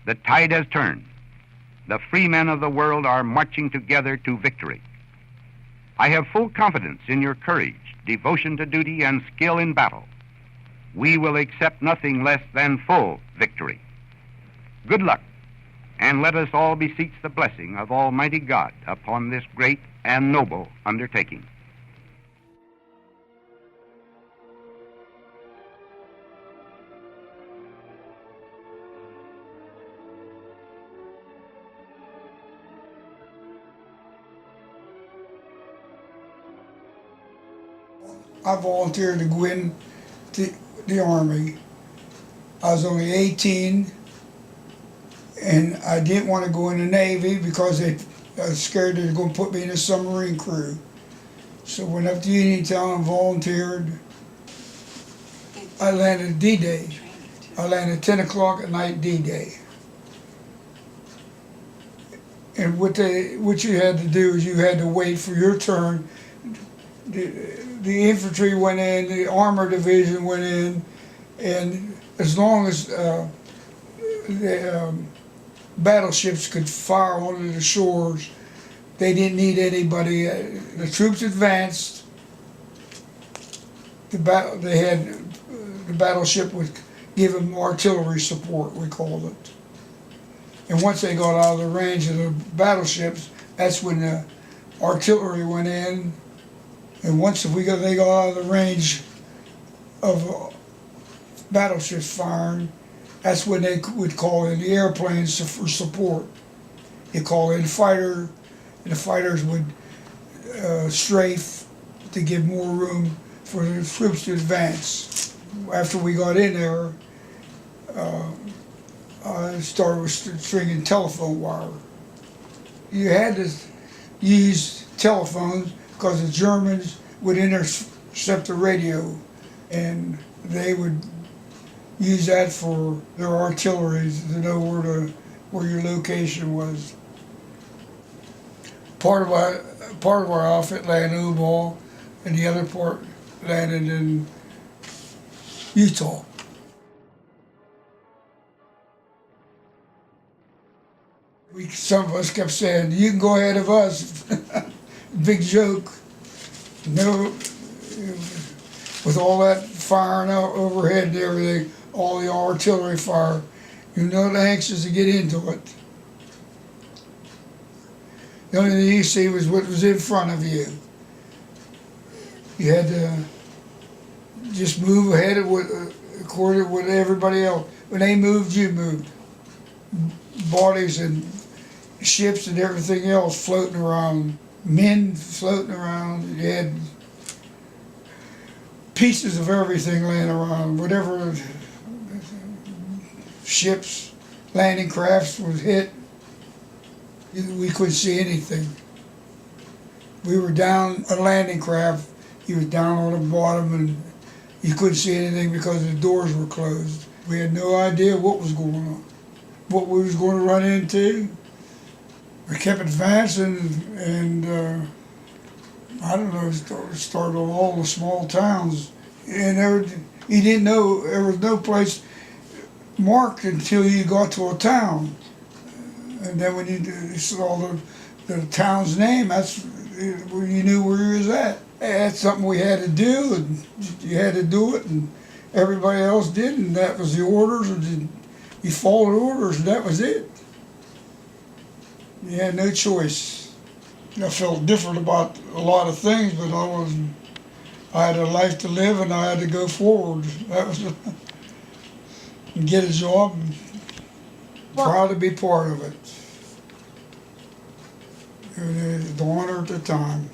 The tide has turned. The free men of the world are marching together to victory. I have full confidence in your courage, devotion to duty, and skill in battle. We will accept nothing less than full victory. Good luck, and let us all beseech the blessing of Almighty God upon this great and noble undertaking. I volunteered to go in the Army. I was only 18, and I didn't want to go in the Navy because I was scared they were going to put me in a submarine crew. So went up to Uniontown and volunteered. I landed D-Day. I landed 10 o'clock at night D-Day. And what you had to do is you had to wait for your turn. The infantry went in, the armor division went in, and as long as the battleships could fire onto the shores, they didn't need anybody. The troops advanced. The battleship would give them artillery support, we called it. And once they got out of the range of the battleships, that's when the artillery went in. And once they got out of the range of battleships firing, that's when they would call in the airplanes for support. They call in fighter, and the fighters would strafe to give more room for the troops to advance. After we got in there, I started with stringing telephone wire. You had to use telephones because the Germans would intercept the radio, and they would use that for their artillery to know where your location was. Part of our outfit landed in Omaha, and the other part landed in Utah. Some of us kept saying, "You can go ahead of us." Big joke. No, with all that firing out overhead and everything, all the artillery fire, you're not anxious to get into it. The only thing you see was what was in front of you. You had to just move ahead according to what everybody else. When they moved, you moved. Bodies and ships and everything else floating around. Men floating around. You had pieces of everything laying around. Whatever ships, landing crafts was hit, we couldn't see anything. We were down a landing craft. He was down on the bottom, and you couldn't see anything because the doors were closed. We had no idea what was going on, what we was going to run into. We kept advancing, and I don't know, started on all the small towns. And you didn't know, there was no place marked until you got to a town. And then when you saw the town's name, that's where you knew where you was at. That's something we had to do, and you had to do it, and everybody else did, and that was the orders, and you followed orders, and that was it. You had no choice. I felt different about a lot of things, but I had a life to live, and I had to go forward. That was and get a job, and proud to be part of it. It was the honor at the time.